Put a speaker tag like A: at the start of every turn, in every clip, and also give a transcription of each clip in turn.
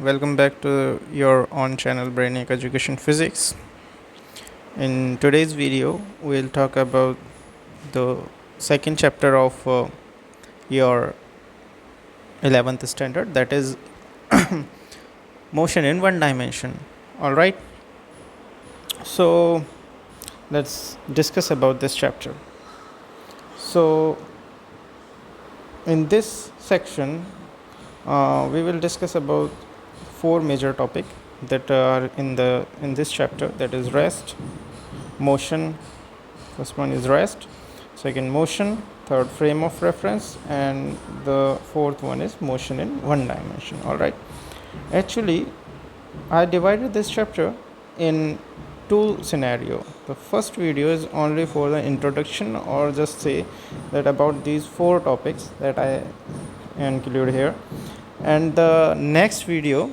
A: welcome back to your on channel Brainiac Education Physics. In today's video, we'll talk about the second chapter of your 11th standard, that is motion in one dimension. All right, so let's discuss about this chapter. So in this section, we will discuss about four major topics that are in this chapter, that is rest, motion. First one is rest, second motion, third frame of reference, and the fourth one is motion in one dimension. All right, actually I divided this chapter in two scenario. The first video is only for the introduction, or just say that about these four topics that I include here, and the next video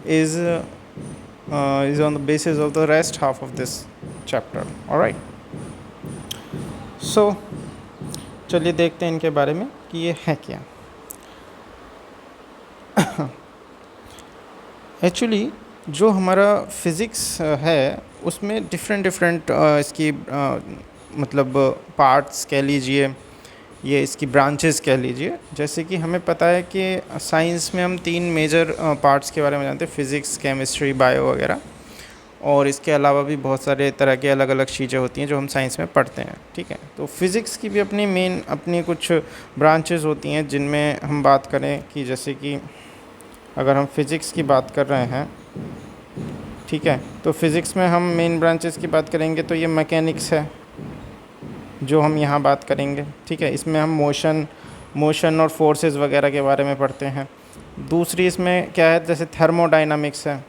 A: is on the basis of the rest half of this chapter. all right, so चलिए देखते हैं इनके बारे में कि ये है क्या. एक्चुअली जो हमारा फिज़िक्स है उसमें डिफरेंट इसकी मतलब पार्ट्स कह लीजिए, ये इसकी ब्रांचेस कह लीजिए. जैसे कि हमें पता है कि साइंस में हम तीन मेजर पार्ट्स के बारे में जानते हैं, फिज़िक्स, केमिस्ट्री, बायो वगैरह, और इसके अलावा भी बहुत सारे तरह के अलग अलग चीज़ें होती हैं जो हम साइंस में पढ़ते हैं. ठीक है, तो फिज़िक्स की भी अपनी कुछ ब्रांचेस होती हैं जिनमें हम बात करें कि जैसे कि अगर हम फिज़िक्स की बात कर रहे हैं, ठीक है, तो फिज़िक्स में हम मेन ब्रांचेस की बात करेंगे तो ये मैकेनिक्स है जो हम यहाँ बात करेंगे. ठीक है, इसमें हम मोशन और फोर्सेस वगैरह के बारे में पढ़ते हैं. दूसरी इसमें क्या है, जैसे थर्मोडाइनामिक्स है.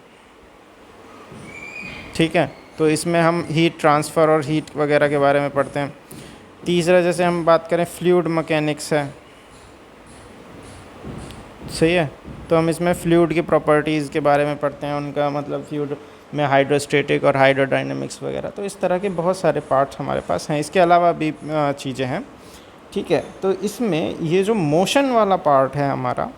A: ठीक है, तो इसमें हम हीट ट्रांसफ़र और हीट वगैरह के बारे में पढ़ते हैं. तीसरा जैसे हम बात करें फ्लूइड मैकेनिक्स है. सही है, तो हम इसमें फ्लूइड की प्रॉपर्टीज़ के बारे में पढ़ते हैं, उनका मतलब फ्लूइड में हाइड्रोस्टेटिक और हाइड्रोडायनेमिक्स वगैरह. तो इस तरह के बहुत सारे पार्ट्स हमारे पास हैं. इसके अलावा भी चीज़ें हैं. ठीक है, तो इसमें ये जो मोशन वाला पार्ट है हमारा,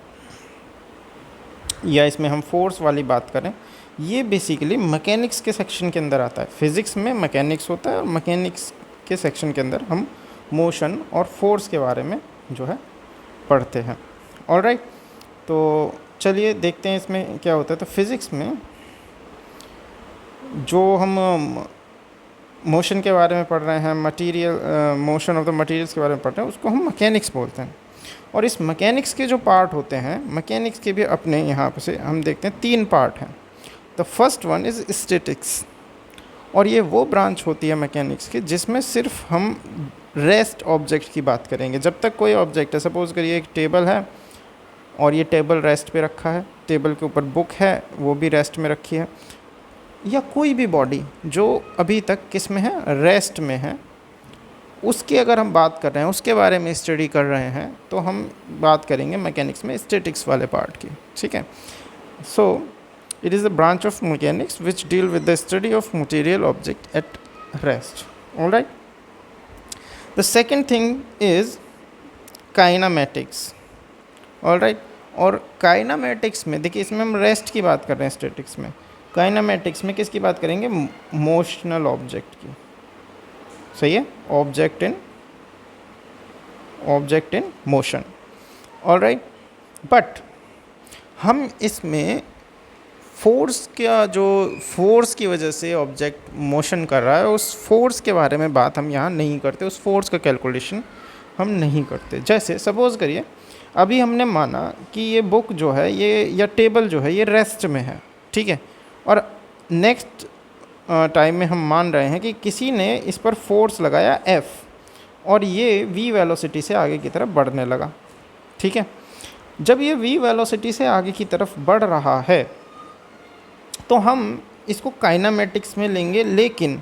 A: या इसमें हम फोर्स वाली बात करें, ये बेसिकली मैकेनिक्स के सेक्शन के अंदर आता है. फिज़िक्स में मैकेनिक्स होता है और मैकेनिक्स के सेक्शन के अंदर हम मोशन और फोर्स के बारे में जो है पढ़ते हैं. ऑलराइट, तो चलिए देखते हैं इसमें क्या होता है. तो फिज़िक्स में जो हम मोशन के बारे में पढ़ रहे हैं, material motion of the materials के बारे में पढ़ रहे हैं, उसको हम मैकेनिक्स बोलते हैं. और इस मैकेनिक्स के जो पार्ट होते हैं, मैकेनिक्स के भी अपने यहाँ से हम देखते हैं तीन पार्ट हैं. The first one is statics, और ये वो ब्रांच होती है मैकेनिक्स की जिसमें सिर्फ हम रेस्ट ऑब्जेक्ट की बात करेंगे. जब तक कोई ऑब्जेक्ट है, सपोज़ करिए एक टेबल है और ये टेबल रेस्ट पे रखा है, टेबल के ऊपर बुक है वो भी रेस्ट में रखी है, या कोई भी बॉडी जो अभी तक किस में है, रेस्ट में है, उसकी अगर हम बात कर रहे हैं, उसके बारे में स्टडी कर रहे हैं, तो हम बात करेंगे मैकेनिक्स में स्टैटिक्स वाले पार्ट की. ठीक है, सो it is a branch of mechanics which deal with the study of material object at rest. All right, the second thing is kinematics. all right, और काइनामेटिक्स में देखिए, इसमें हम रेस्ट की बात कर रहे हैं स्टैटिक्स में. काइनामेटिक्स में किसकी बात करेंगे, मोशनल ऑब्जेक्ट की. सही है, object in motion. All right, but हम इसमें फोर्स की वजह से ऑब्जेक्ट मोशन कर रहा है, उस फोर्स के बारे में बात हम यहाँ नहीं करते, उस फोर्स का कैलकुलेशन हम नहीं करते. जैसे सपोज़ करिए अभी हमने माना कि ये बुक जो है, ये या टेबल जो है, ये रेस्ट में है. ठीक है, और नेक्स्ट टाइम में हम मान रहे हैं कि किसी ने इस पर फोर्स लगाया F, और ये v वेलोसिटी से आगे की तरफ बढ़ने लगा. ठीक है, जब ये v वेलोसिटी से आगे की तरफ बढ़ रहा है तो हम इसको काइनेमेटिक्स में लेंगे, लेकिन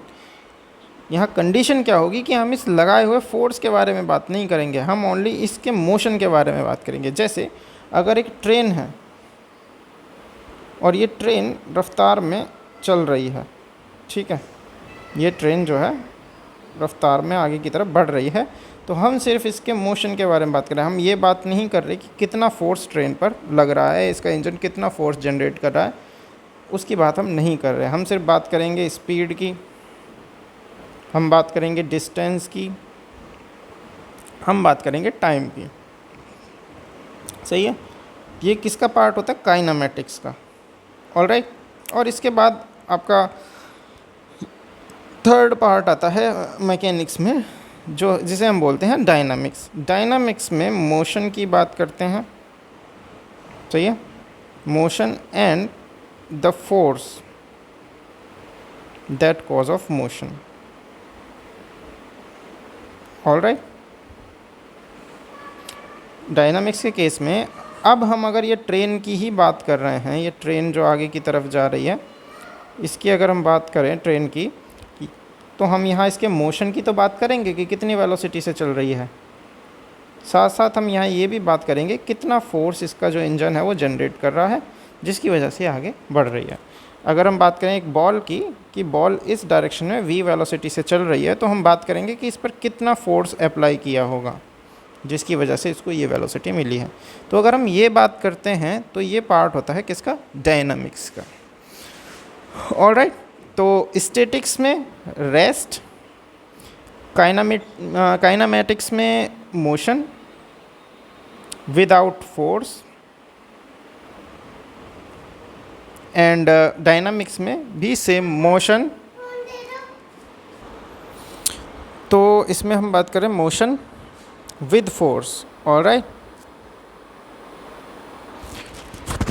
A: यहाँ कंडीशन क्या होगी कि हम इस लगाए हुए फोर्स के बारे में बात नहीं करेंगे, हम ओनली इसके मोशन के बारे में बात करेंगे. जैसे अगर एक ट्रेन है और ये ट्रेन रफ्तार में चल रही है. ठीक है, ये ट्रेन जो है रफ्तार में आगे की तरफ बढ़ रही है, तो हम सिर्फ इसके मोशन के बारे में बात कर रहे हैं, हम ये बात नहीं कर रहे कि कितना फोर्स ट्रेन पर लग रहा है, इसका इंजन कितना फोर्स जनरेट कर रहा है, उसकी बात हम नहीं कर रहे। हम सिर्फ बात करेंगे स्पीड की, हम बात करेंगे डिस्टेंस की, हम बात करेंगे टाइम की। सही है, ये किसका पार्ट होता है? काइनामेटिक्स का। ऑलराइट, और इसके बाद आपका थर्ड पार्ट आता है मैकेनिक्स में, जो जिसे हम बोलते हैं डायनामिक्स। डायनामिक्स में मोशन की बात करते हैं। सही है, motion and the force that cause of motion. Alright, dynamics के केस में अब हम अगर ये ट्रेन की ही बात कर रहे हैं, ये ट्रेन जो आगे की तरफ जा रही है, इसकी अगर हम बात करें ट्रेन की, तो हम यहाँ इसके मोशन की तो बात करेंगे कि कितनी वेलोसिटी से चल रही है, साथ साथ हम यहाँ ये भी बात करेंगे कितना फोर्स इसका जो इंजन है वो जनरेट कर रहा है, जिसकी वजह से आगे बढ़ रही है। अगर हम बात करें एक बॉल की, कि बॉल इस डायरेक्शन में v वेलोसिटी से चल रही है, तो हम बात करेंगे कि इस पर कितना फोर्स अप्लाई किया होगा, जिसकी वजह से इसको ये वेलोसिटी मिली है। तो अगर हम ये बात करते हैं तो ये पार्ट होता है किसका? डायनामिक्स का। ऑलराइट, तो स्टैटिक्स में रेस्ट, काइनामेटिक्स में motion without force, and dynamics में भी सेम मोशन। तो इसमें हम बात करें मोशन विद फोर्स। ऑलराइट,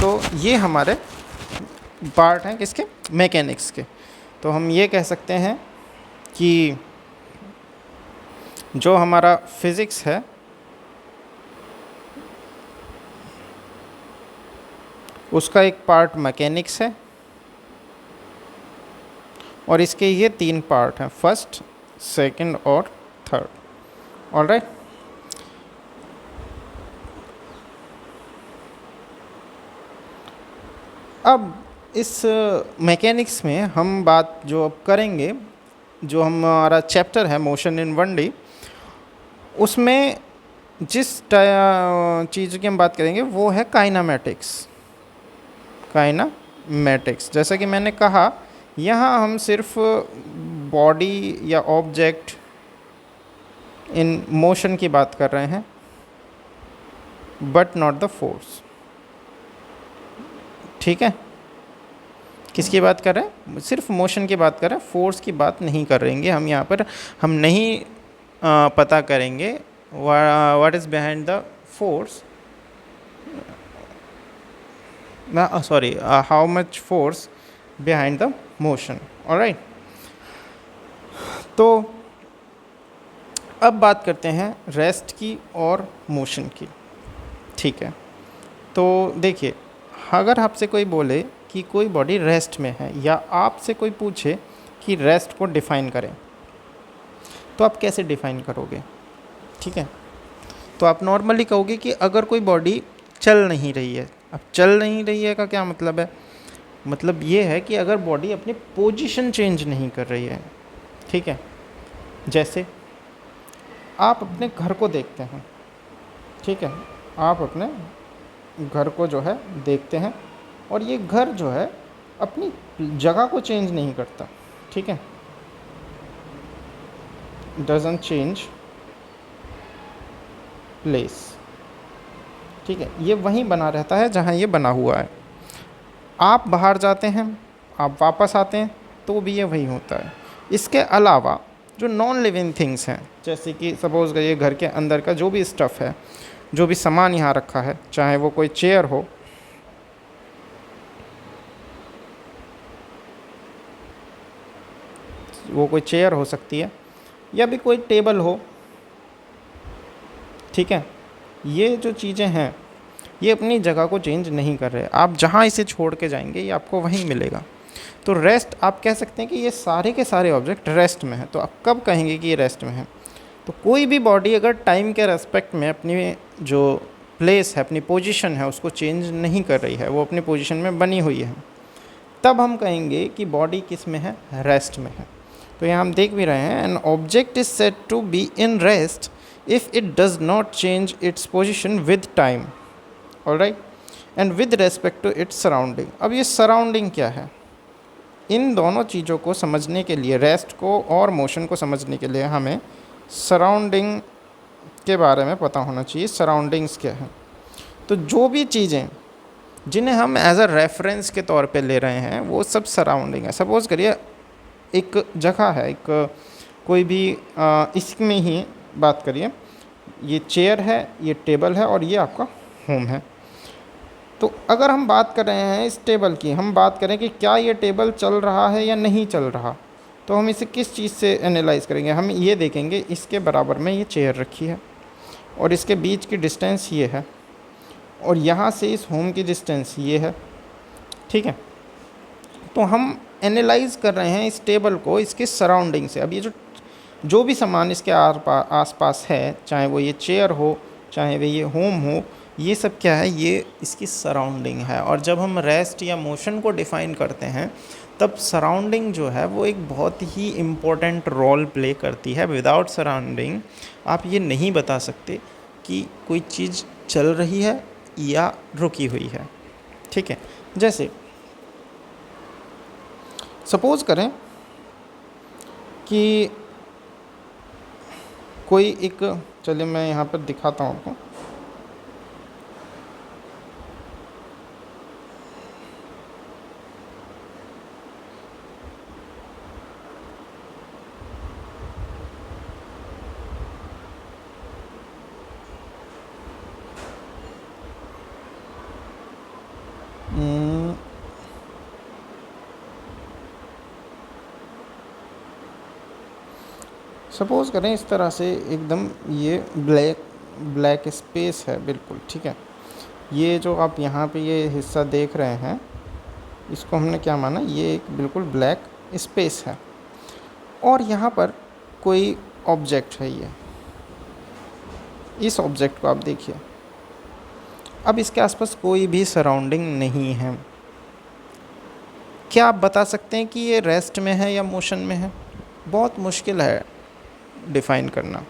A: तो ये हमारे पार्ट हैं किसके? मैकेनिक्स के। तो हम ये कह सकते हैं कि जो हमारा फिज़िक्स है उसका एक पार्ट मैकेनिक्स है, और इसके ये 3 पार्ट हैं, फर्स्ट, सेकंड और थर्ड। ऑलराइट, अब इस मैकेनिक्स में हम बात जो अब करेंगे, जो हमारा चैप्टर है मोशन इन 1D, उसमें जिस चीज़ की हम बात करेंगे वो है काइनामेटिक्स। काइनामेटिक्स, जैसा कि मैंने कहा, यहाँ हम सिर्फ बॉडी या ऑब्जेक्ट इन मोशन की बात कर रहे हैं, बट नॉट द फोर्स। ठीक है, किसकी बात कर रहे हैं? सिर्फ मोशन की बात कर रहे हैं, फोर्स की बात नहीं कर रहेंगे हम यहाँ पर। हम नहीं पता करेंगे what is behind the force, sorry, how much force behind the motion. Alright, तो अब बात करते हैं रेस्ट की और मोशन की। ठीक है, तो देखिए, अगर आपसे कोई बोले कि कोई बॉडी रेस्ट में है, या आपसे कोई पूछे कि रेस्ट को डिफ़ाइन करें, तो आप कैसे डिफ़ाइन करोगे? ठीक है, तो आप नॉर्मली कहोगे कि अगर कोई बॉडी चल नहीं रही है। अब चल नहीं रही है का क्या मतलब है? मतलब ये है कि अगर बॉडी अपनी पोजीशन चेंज नहीं कर रही है। ठीक है, जैसे आप अपने घर को देखते हैं। ठीक है, आप अपने घर को जो है देखते हैं, और ये घर जो है अपनी जगह को चेंज नहीं करता। ठीक है, डजंट चेंज प्लेस। ठीक है, ये वहीं बना रहता है जहाँ ये बना हुआ है। आप बाहर जाते हैं, आप वापस आते हैं, तो भी ये वही होता है। इसके अलावा जो नॉन लिविंग थिंग्स हैं, जैसे कि सपोज़ करिए घर के अंदर का जो भी स्टफ़ है, जो भी सामान यहाँ रखा है, चाहे वो कोई चेयर हो, वो कोई चेयर हो सकती है, या भी कोई टेबल हो। ठीक है, ये जो चीज़ें हैं ये अपनी जगह को चेंज नहीं कर रहे। आप जहाँ इसे छोड़ के जाएंगे ये आपको वहीं मिलेगा। तो रेस्ट, आप कह सकते हैं कि ये सारे के सारे ऑब्जेक्ट रेस्ट में हैं। तो आप कब कहेंगे कि ये रेस्ट में है? तो कोई भी बॉडी अगर टाइम के रेस्पेक्ट में अपनी जो प्लेस है, अपनी पोजीशन है, उसको चेंज नहीं कर रही है, वो अपनी पोजीशन में बनी हुई है, तब हम कहेंगे कि बॉडी किस में है? रेस्ट में है। तो यहाँ हम देख भी रहे हैं, an object is said to be in rest if it does not change its position with time, all right, and with respect to its surrounding। अब ये सराउंडिंग क्या है, इन दोनों चीज़ों को समझने के लिए, रेस्ट को और मोशन को समझने के लिए हमें सराउंडिंग के बारे में पता होना चाहिए। सराउंडिंग्स क्या है, तो जो भी चीज़ें जिन्हें हम एज अ रेफरेंस के तौर पे ले रहे हैं वो सब सराउंडिंग है। सपोज़ करिए एक जगह है, एक कोई भी इसमें ही बात करिए, ये चेयर है, ये टेबल है और ये आपका होम है। तो अगर हम बात कर रहे हैं इस टेबल की, हम बात करें कि क्या ये टेबल चल रहा है या नहीं चल रहा, तो हम इसे किस चीज़ से एनालाइज करेंगे, हम ये देखेंगे इसके बराबर में ये चेयर रखी है और इसके बीच की डिस्टेंस ये है और यहाँ से इस होम की डिस्टेंस ये है, ठीक है। तो हम एनालाइज कर रहे हैं इस टेबल को इसके सराउंडिंग से। अब ये जो भी सामान इसके आस पास है, चाहे वो ये चेयर हो, चाहे वो ये होम हो, ये सब क्या है, ये इसकी सराउंडिंग है। और जब हम रेस्ट या मोशन को डिफ़ाइन करते हैं तब सराउंडिंग जो है वो एक बहुत ही इम्पोर्टेंट रोल प्ले करती है। विदाउट सराउंडिंग आप ये नहीं बता सकते कि कोई चीज़ चल रही है या रुकी हुई है, ठीक है। जैसे सपोज़ करें कि कोई एक, चलिए मैं यहाँ पर दिखाता हूँ आपको। सपोज़ करें इस तरह से एकदम ये ब्लैक स्पेस है बिल्कुल, ठीक है। ये जो आप यहाँ पे ये हिस्सा देख रहे हैं इसको हमने क्या माना, ये एक बिल्कुल ब्लैक स्पेस है और यहाँ पर कोई ऑब्जेक्ट है। ये इस ऑब्जेक्ट को आप देखिए, अब इसके आसपास कोई भी सराउंडिंग नहीं है। क्या आप बता सकते हैं कि ये रेस्ट में है या मोशन में है? बहुत मुश्किल है डिफ़ाइन करना,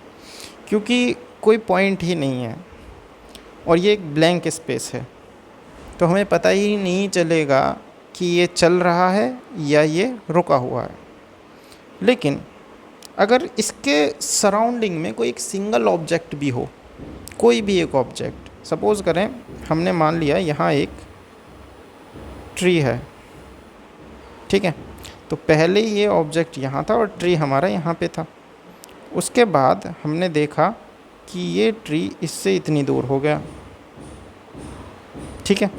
A: क्योंकि कोई पॉइंट ही नहीं है और ये एक ब्लैंक स्पेस है, तो हमें पता ही नहीं चलेगा कि ये चल रहा है या ये रुका हुआ है। लेकिन अगर इसके सराउंडिंग में कोई एक सिंगल ऑब्जेक्ट भी हो, कोई भी एक ऑब्जेक्ट, सपोज़ करें हमने मान लिया यहाँ एक ट्री है, ठीक है। तो पहले ये ऑब्जेक्ट यहाँ था और ट्री हमारा यहाँ पे था। उसके बाद हमने देखा कि ये ट्री इससे इतनी दूर हो गया, ठीक है।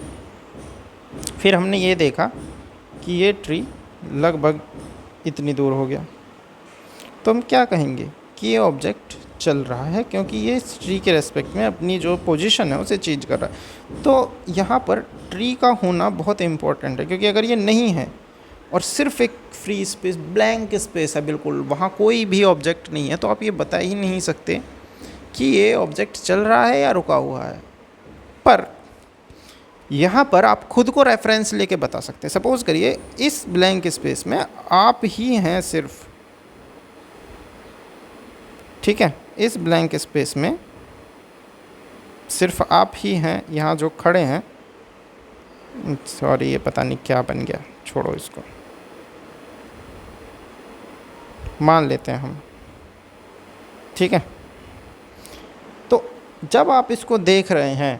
A: फिर हमने ये देखा कि ये ट्री लगभग इतनी दूर हो गया। तो हम क्या कहेंगे कि ये ऑब्जेक्ट चल रहा है, क्योंकि ये इस ट्री के रेस्पेक्ट में अपनी जो पोजीशन है उसे चेंज कर रहा है। तो यहाँ पर ट्री का होना बहुत इम्पोर्टेंट है, क्योंकि अगर ये नहीं है और सिर्फ एक फ्री स्पेस, ब्लैंक स्पेस है बिल्कुल, वहाँ कोई भी ऑब्जेक्ट नहीं है, तो आप ये बता ही नहीं सकते कि ये ऑब्जेक्ट चल रहा है या रुका हुआ है। पर यहाँ पर आप खुद को रेफरेंस लेके बता सकते हैं। सपोज़ करिए इस ब्लैंक स्पेस में आप ही हैं सिर्फ, ठीक है। इस ब्लैंक स्पेस में सिर्फ आप ही हैं यहाँ जो खड़े हैं। सॉरी, ये पता नहीं क्या बन गया, छोड़ो इसको, मान लेते हैं हम, ठीक है। तो जब आप इसको देख रहे हैं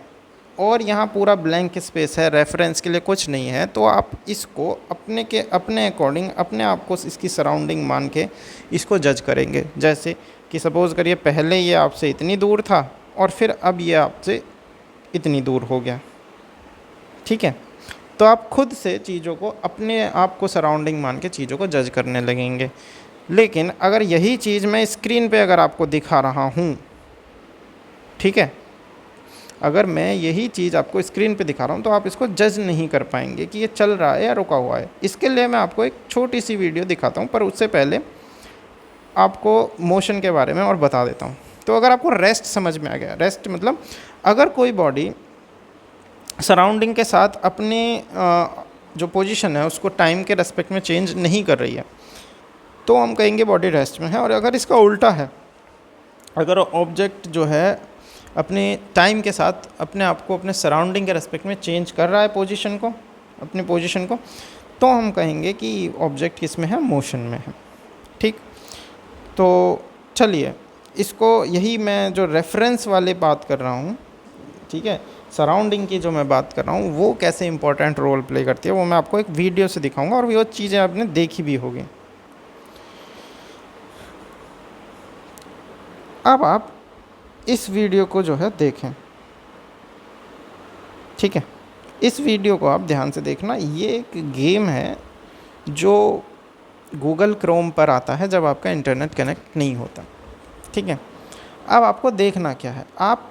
A: और यहाँ पूरा ब्लैंक स्पेस है, रेफरेंस के लिए कुछ नहीं है, तो आप इसको अपने अकॉर्डिंग अपने आप को इसकी सराउंडिंग मान के इसको जज करेंगे। जैसे कि सपोज़ करिए पहले ये आपसे इतनी दूर था और फिर अब ये आपसे इतनी दूर हो गया, ठीक है। तो आप खुद से चीज़ों को, अपने आप को सराउंडिंग मान के चीज़ों को जज करने लगेंगे। लेकिन अगर यही चीज़ मैं स्क्रीन पे अगर आपको दिखा रहा हूँ, ठीक है, अगर मैं यही चीज़ आपको स्क्रीन पे दिखा रहा हूँ तो आप इसको जज नहीं कर पाएंगे कि ये चल रहा है या रुका हुआ है। इसके लिए मैं आपको एक छोटी सी वीडियो दिखाता हूँ, पर उससे पहले आपको मोशन के बारे में और बता देता हूँ। तो अगर आपको रेस्ट समझ में आ गया, रेस्ट मतलब अगर कोई बॉडी सराउंडिंग के साथ अपने जो पोजीशन है उसको टाइम के रेस्पेक्ट में चेंज नहीं कर रही है, तो हम कहेंगे बॉडी रेस्ट में है। और अगर इसका उल्टा है, अगर ऑब्जेक्ट जो है अपने टाइम के साथ अपने आप को अपने सराउंडिंग के रेस्पेक्ट में चेंज कर रहा है पोजीशन को, अपनी पोजीशन को, तो हम कहेंगे कि ऑब्जेक्ट किस में है, मोशन में है। ठीक, तो चलिए इसको, यही मैं जो रेफरेंस वाली बात कर रहा हूँ, ठीक है, सराउंडिंग की जो मैं बात कर रहा हूँ वो कैसे इंपॉर्टेंट रोल प्ले करती है वो मैं आपको एक वीडियो से दिखाऊंगा, और वो चीज़ें आपने देखी भी होगी। अब आप इस वीडियो को जो है देखें, ठीक है, इस वीडियो को आप ध्यान से देखना। ये एक गेम है जो गूगल क्रोम पर आता है जब आपका इंटरनेट कनेक्ट नहीं होता, ठीक है। अब आपको देखना क्या है, आप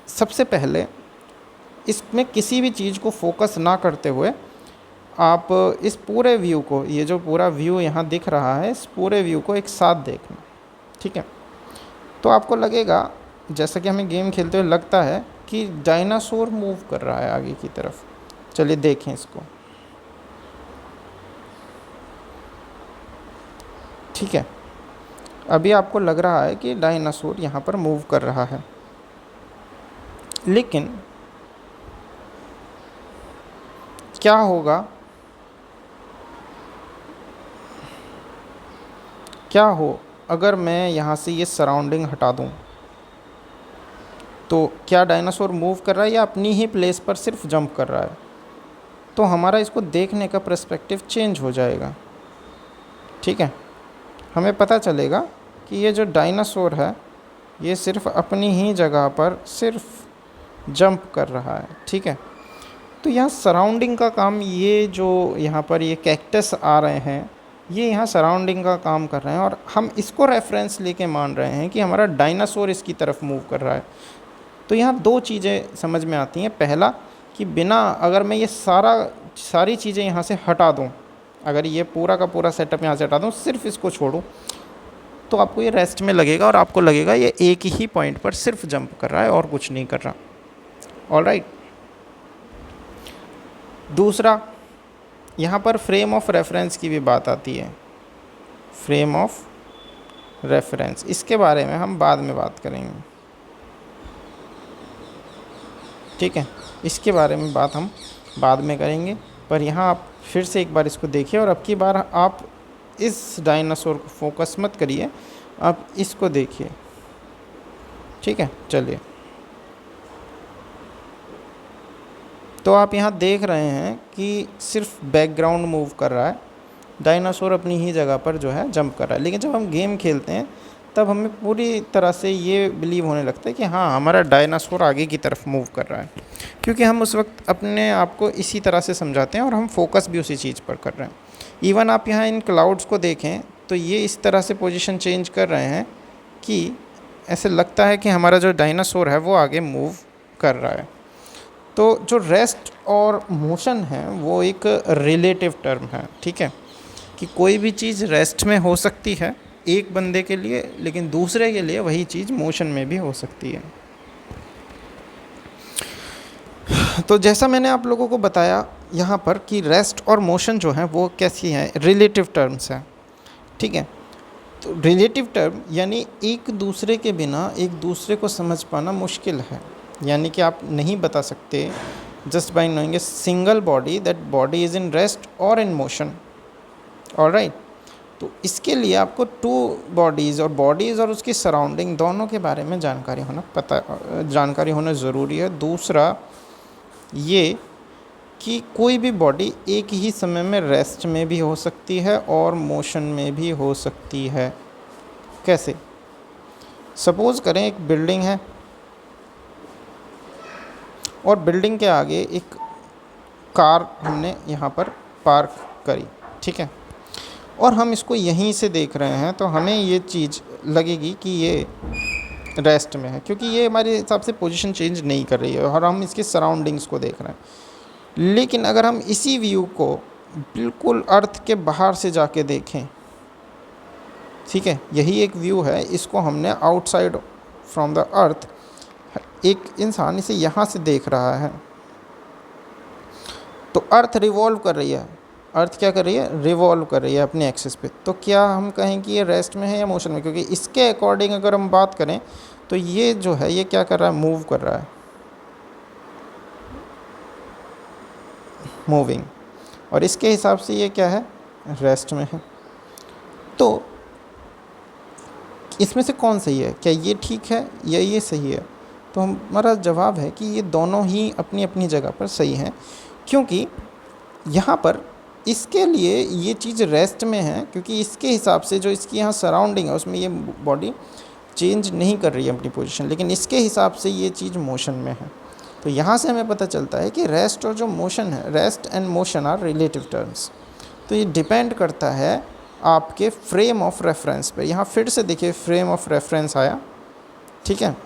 A: सबसे पहले इसमें किसी भी चीज़ को फोकस ना करते हुए आप इस पूरे व्यू को, ये जो पूरा व्यू यहाँ दिख रहा है, इस पूरे व्यू को एक साथ देखना, ठीक है। तो आपको लगेगा, जैसा कि हमें गेम खेलते हुए लगता है कि डायनासोर मूव कर रहा है आगे की तरफ। चलिए देखें इसको, ठीक है। अभी आपको लग रहा है कि डायनासोर यहाँ पर मूव कर रहा है, लेकिन क्या होगा, क्या हो अगर मैं यहाँ से ये सराउंडिंग हटा दूँ, तो क्या डायनासोर मूव कर रहा है या अपनी ही प्लेस पर सिर्फ जंप कर रहा है? तो हमारा इसको देखने का पर्सपेक्टिव चेंज हो जाएगा, ठीक है। हमें पता चलेगा कि ये जो डायनासोर है ये सिर्फ अपनी ही जगह पर सिर्फ जंप कर रहा है, ठीक है। तो यहाँ सराउंडिंग का काम, ये जो यहाँ पर ये कैक्टस आ रहे हैं, ये यहाँ सराउंडिंग का काम कर रहे हैं, और हम इसको रेफरेंस लेके मान रहे हैं कि हमारा डायनासोर इसकी तरफ मूव कर रहा है। तो यहाँ दो चीज़ें समझ में आती हैं। पहला कि बिना, अगर मैं ये सारी चीज़ें यहाँ से हटा दूँ, अगर ये पूरा का पूरा सेटअप यहाँ से हटा दूँ, सिर्फ इसको छोड़ूँ, तो आपको ये रेस्ट में लगेगा और आपको लगेगा ये एक ही पॉइंट पर सिर्फ जंप कर रहा है और कुछ नहीं कर रहा। ऑलराइट। दूसरा, यहाँ पर फ्रेम ऑफ रेफरेंस की भी बात आती है। फ्रेम ऑफ रेफरेंस, इसके बारे में हम बाद में बात करेंगे, ठीक है। इसके बारे में बात हम बाद में करेंगे, पर यहाँ आप फिर से एक बार इसको देखिए, और अब की बार आप इस डायनासोर को फोकस मत करिए, आप इसको देखिए, ठीक है। चलिए, तो आप यहाँ देख रहे हैं कि सिर्फ बैकग्राउंड मूव कर रहा है, डायनासोर अपनी ही जगह पर जो है जंप कर रहा है। लेकिन जब हम गेम खेलते हैं तब हमें पूरी तरह से ये बिलीव होने लगता है कि हाँ, हमारा डायनासोर आगे की तरफ मूव कर रहा है, क्योंकि हम उस वक्त अपने आप को इसी तरह से समझाते हैं और हम फोकस भी उसी चीज़ पर कर रहे हैं। इवन आप यहाँ इन क्लाउड्स को देखें तो ये इस तरह से पोजीशन चेंज कर रहे हैं कि ऐसे लगता है कि हमारा जो डायनासोर है वो आगे मूव कर रहा है। तो जो रेस्ट और मोशन है वो एक रिलेटिव टर्म है, ठीक है, कि कोई भी चीज़ रेस्ट में हो सकती है एक बंदे के लिए, लेकिन दूसरे के लिए वही चीज़ मोशन में भी हो सकती है। तो जैसा मैंने आप लोगों को बताया यहाँ पर कि रेस्ट और मोशन जो है वो कैसी हैं, रिलेटिव टर्म्स हैं, ठीक है। तो रिलेटिव टर्म यानी एक दूसरे के बिना एक दूसरे को समझ पाना मुश्किल है, यानी कि आप नहीं बता सकते just by knowing a single body that body is in rest और इन मोशन। ऑलराइट। तो इसके लिए आपको टू बॉडीज़ और उसकी सराउंडिंग दोनों के बारे में जानकारी होना ज़रूरी है। दूसरा ये कि कोई भी बॉडी एक ही समय में रेस्ट में भी हो सकती है और मोशन में भी हो सकती है। कैसे? सपोज़ करें एक बिल्डिंग है और बिल्डिंग के आगे एक कार हमने यहाँ पर पार्क करी, ठीक है, और हम इसको यहीं से देख रहे हैं, तो हमें ये चीज़ लगेगी कि ये रेस्ट में है, क्योंकि ये हमारे हिसाब से पोजीशन चेंज नहीं कर रही है और हम इसके सराउंडिंग्स को देख रहे हैं। लेकिन अगर हम इसी व्यू को बिल्कुल अर्थ के बाहर से जाके देखें, ठीक है, यही एक व्यू है, इसको हमने आउटसाइड फ्रॉम द अर्थ, एक इंसान इसे यहाँ से देख रहा है, तो अर्थ रिवॉल्व कर रही है, अर्थ क्या कर रही है, रिवॉल्व कर रही है अपने एक्सिस पे, तो क्या हम कहें कि ये रेस्ट में है या मोशन में? क्योंकि इसके अकॉर्डिंग अगर हम बात करें तो ये जो है ये क्या कर रहा है, मूव कर रहा है, मूविंग, और इसके हिसाब से ये क्या है, रेस्ट में है। तो इसमें से कौन सही है, क्या ये ठीक है या ये सही है? तो हमारा जवाब है कि ये दोनों ही अपनी अपनी जगह पर सही हैं, क्योंकि यहाँ पर इसके लिए ये चीज़ रेस्ट में है, क्योंकि इसके हिसाब से जो इसकी यहाँ सराउंडिंग है उसमें ये बॉडी चेंज नहीं कर रही है अपनी पोजीशन, लेकिन इसके हिसाब से ये चीज़ मोशन में है। तो यहाँ से हमें पता चलता है कि रेस्ट और जो मोशन है, rest and motion are relative terms. तो ये डिपेंड करता है आपके फ्रेम ऑफ रेफरेंस पे। यहाँ फिर से देखिए फ्रेम ऑफ रेफरेंस आया, ठीक है,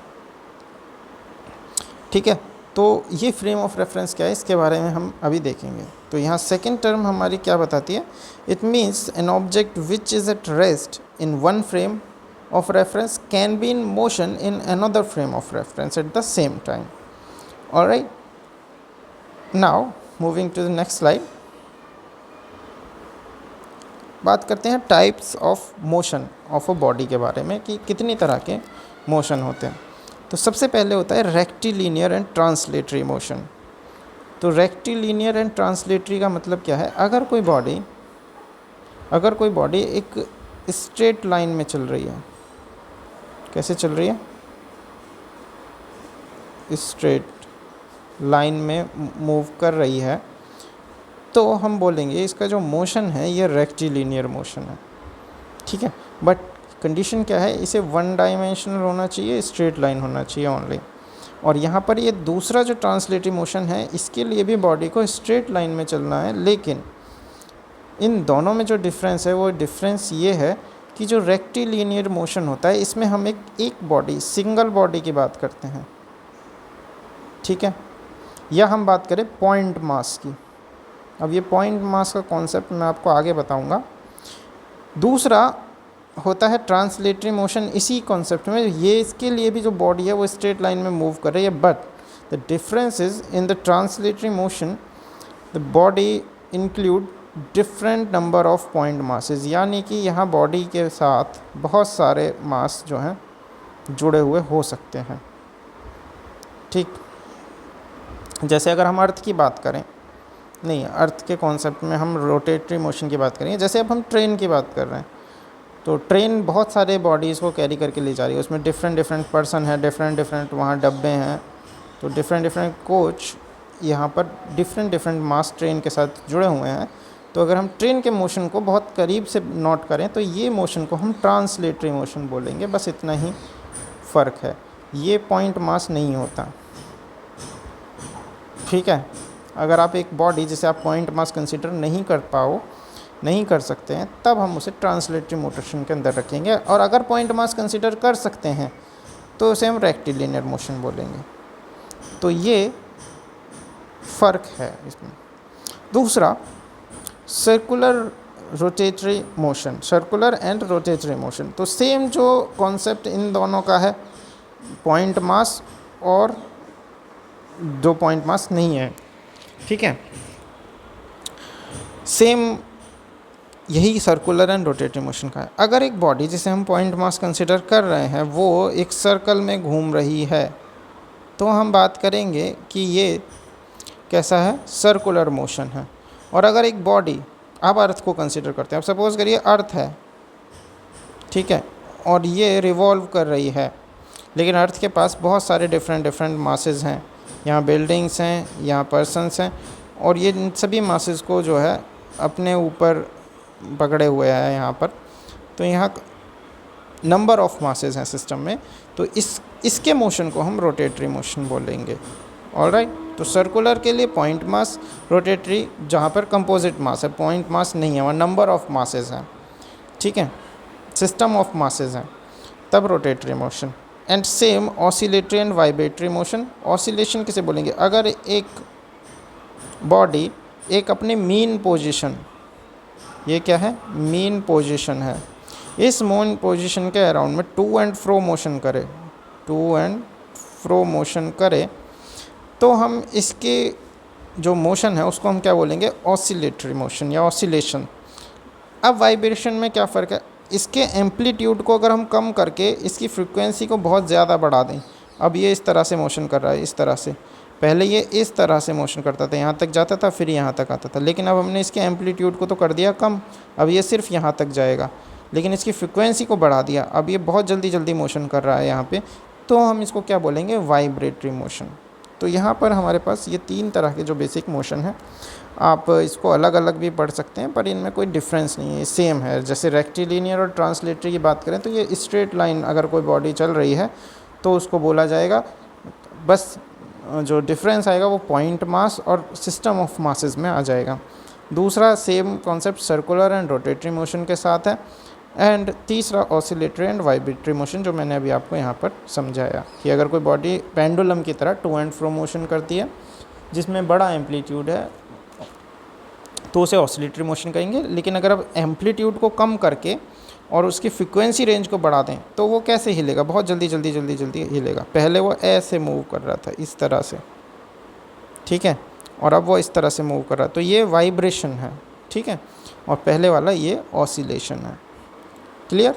A: ठीक है। तो ये फ्रेम ऑफ रेफरेंस क्या है, इसके बारे में हम अभी देखेंगे। तो यहाँ सेकंड टर्म हमारी क्या बताती है, it means an object which is at rest in one frame of reference can be in motion in another frame of reference at the same time. Alright, now moving to the next slide, बात करते हैं types of motion of a body के बारे में कि कितनी तरह के मोशन होते हैं। तो सबसे पहले होता है रेक्टिलिनियर एंड ट्रांसलेटरी मोशन। तो रेक्टिलिनियर एंड ट्रांसलेटरी का मतलब क्या है, अगर कोई बॉडी एक स्ट्रेट लाइन में चल रही है, कैसे चल रही है, स्ट्रेट लाइन में मूव कर रही है, तो हम बोलेंगे इसका जो मोशन है ये रेक्टिलिनियर मोशन है, ठीक है। बट कंडीशन क्या है, इसे वन डायमेंशनल होना चाहिए, स्ट्रेट लाइन होना चाहिए ओनली। और यहाँ पर ये दूसरा जो ट्रांसलेटरी मोशन है, इसके लिए भी बॉडी को स्ट्रेट लाइन में चलना है, लेकिन इन दोनों में जो डिफरेंस है वो डिफरेंस ये है कि जो रेक्टिलिनियर मोशन होता है इसमें हम एक बॉडी, सिंगल बॉडी की बात करते हैं, ठीक है, या हम बात करें पॉइंट मास की। अब ये पॉइंट मास का कॉन्सेप्ट मैं आपको आगे बताऊंगा। दूसरा होता है ट्रांसलेटरी मोशन, इसी कॉन्सेप्ट में ये, इसके लिए भी जो बॉडी है वो स्ट्रेट लाइन में मूव कर रही है, but the difference is in the translatory motion the body include different number of point masses, यानी कि यहाँ बॉडी के साथ बहुत सारे मास जो हैं जुड़े हुए हो सकते हैं, ठीक। जैसे अगर हम अर्थ की बात करें, नहीं, अर्थ के कॉन्सेप्ट में हम रोटेटरी मोशन की बात करेंगे। जैसे अब हम ट्रेन की बात कर रहे हैं, तो ट्रेन बहुत सारे बॉडीज़ को कैरी करके ले जा रही है, उसमें डिफरेंट पर्सन है, डिफरेंट वहाँ डब्बे हैं, तो डिफरेंट कोच यहाँ पर डिफरेंट मास ट्रेन के साथ जुड़े हुए हैं। तो अगर हम ट्रेन के मोशन को बहुत करीब से नोट करें तो ये मोशन को हम ट्रांसलेटरी मोशन बोलेंगे, बस इतना ही फ़र्क है, ये पॉइंट मास नहीं होता, ठीक है। अगर आप एक बॉडी जिसे आप पॉइंट मास कंसिडर नहीं कर सकते हैं, तब हम उसे ट्रांसलेटरी मोशन के अंदर रखेंगे, और अगर पॉइंट मास कंसिडर कर सकते हैं तो उसे हम रेक्टिलिनियर मोशन बोलेंगे। तो ये फ़र्क है इसमें। दूसरा, circular rotatory motion, circular and rotatory motion. तो सेम जो कॉन्सेप्ट इन दोनों का है, पॉइंट मास और जो पॉइंट मास नहीं है, ठीक है, सेम यही सर्कुलर एंड रोटेटरी मोशन का है। अगर एक बॉडी जिसे हम पॉइंट मास कंसिडर कर रहे हैं वो एक सर्कल में घूम रही है, तो हम बात करेंगे कि ये कैसा है, सर्कुलर मोशन है। और अगर एक बॉडी, आप अर्थ को कंसिडर करते हैं, अब सपोज़ करिए अर्थ है, ठीक है, और ये रिवॉल्व कर रही है, लेकिन अर्थ के पास बहुत सारे डिफरेंट मासेस हैं, यहाँ बिल्डिंग्स हैं, यहाँ पर्सन्स हैं, और ये इन सभी मासेस को जो है अपने ऊपर पकड़े हुए हैं यहाँ पर। तो यहाँ नंबर ऑफ मासेस हैं सिस्टम में, तो इसके मोशन को हम रोटेटरी मोशन बोलेंगे। ऑलराइट, तो सर्कुलर के लिए पॉइंट मास, रोटेटरी जहाँ पर कंपोजिट मास है, पॉइंट मास नहीं है, वहाँ नंबर ऑफ मासेस हैं, ठीक है, सिस्टम ऑफ मासेस हैं, तब rotatory motion. And same oscillatory and vibratory motion. Oscillation किसे बोलेंगे, अगर एक बॉडी एक अपने मीन पोजीशन, ये क्या है, मीन पोजीशन है, इस मीन पोजीशन के अराउंड में टू एंड फ्रो मोशन करे, तो हम इसके जो मोशन है उसको हम क्या बोलेंगे, ऑसिलेटरी मोशन या ऑसिलेशन। अब वाइब्रेशन में क्या फ़र्क है, इसके एम्पलीट्यूड को अगर हम कम करके इसकी फ्रीक्वेंसी को बहुत ज़्यादा बढ़ा दें, अब ये इस तरह से मोशन कर रहा है, इस तरह से, पहले ये इस तरह से मोशन करता था, यहाँ तक जाता था फिर यहाँ तक आता था, लेकिन अब हमने इसके एम्पलीट्यूड को तो कर दिया कम, अब ये सिर्फ यहाँ तक जाएगा, लेकिन इसकी फ्रीक्वेंसी को बढ़ा दिया, अब ये बहुत जल्दी जल्दी मोशन कर रहा है यहाँ पे, तो हम इसको क्या बोलेंगे, वाइब्रेटरी मोशन। तो यहाँ पर हमारे पास ये 3 तरह के जो बेसिक मोशन है, आप इसको अलग अलग भी पढ़ सकते हैं पर इनमें कोई डिफरेंस नहीं है, सेम है। जैसे रेक्टिलिनियर और ट्रांसलेटरी की बात करें तो ये स्ट्रेट लाइन अगर कोई बॉडी चल रही है तो उसको बोला जाएगा, बस जो डिफरेंस आएगा वो पॉइंट मास और सिस्टम ऑफ मासेस में आ जाएगा। दूसरा same concept circular and rotatory motion के साथ है, एंड तीसरा ऑसिलेटरी एंड वाइब्रेटरी मोशन, जो मैंने अभी आपको यहाँ पर समझाया कि अगर कोई बॉडी पेंडुलम की तरह टू एंड फ्रो मोशन करती है जिसमें बड़ा एम्पलीट्यूड है तो उसे ऑसिलेटरी मोशन कहेंगे, लेकिन अगर आप एम्पलीट्यूड को कम करके और उसकी फ्रीक्वेंसी रेंज को बढ़ा दें तो वो कैसे हिलेगा, बहुत जल्दी जल्दी जल्दी जल्दी हिलेगा। पहले वो ऐसे मूव कर रहा था इस तरह से, ठीक है, और अब वो इस तरह से मूव कर रहा है, तो ये वाइब्रेशन है, ठीक है, और पहले वाला ये ऑसिलेशन है। क्लियर।